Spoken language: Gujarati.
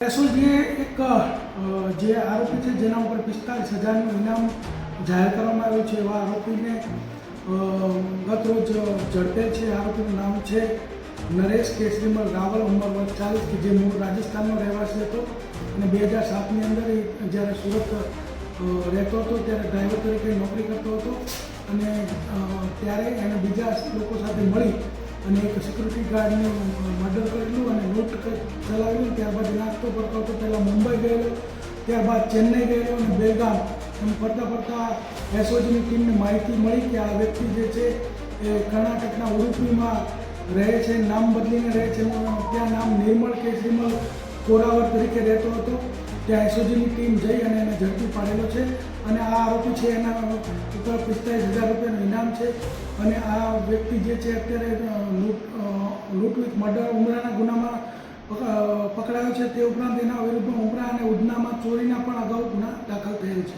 એસઓજીએ એક જે આરોપી છે જેના ઉપર 45,000નું ઇનામ જાહેર કરવામાં આવ્યું છે એવા આરોપીને ગત રોજ ઝડપેલ છે. આરોપીનું નામ છે નરેશ કેસરીમલ રાવલ, ઉંમર વર્ષ 40, કે જે મૂળ રાજસ્થાનનો રહેવાસી હતો અને 2007ની અંદર જ્યારે સુરત રહેતો હતો ત્યારે ડ્રાઈવર તરીકે નોકરી કરતો હતો અને ત્યારે એને બીજા લોકો સાથે મળી અને એક સિક્યુરિટી ગાર્ડનું મર્ડર કરેલું અને લૂંટ ચલાવ્યું. ત્યારબાદ નાસ્તો કરતો હતો. પહેલાં મુંબઈ ગયેલો, ત્યારબાદ ચેન્નઈ ગયેલો અને બેલગામ એમ ફરતા એસઓજીની ટીમને માહિતી મળી કે આ વ્યક્તિ જે છે એ કર્ણાટકના ઉડુપીમાં રહે છે, નામ બદલીને રહે છે. ત્યાં નામ નિર્મળ કેસરીમલ કોરાવર તરીકે રહેતો હતો. ત્યાં એસઓજીની ટીમ જઈ અને એને ઝડપી પાડેલો છે અને આ આરોપી છે એના ઉપર 45,000 રૂપિયાનું ઇનામ છે અને આ વ્યક્તિ જે છે અત્યારે લૂંટ વિથ મર્ડર ઉમરાના ગુનામાં પકડાયો છે. તે ઉપરાંત એના વિરુદ્ધમાં ઉમરા અને ઉધનામાં ચોરીના પણ અગાઉ ગુના દાખલ થયેલ છે.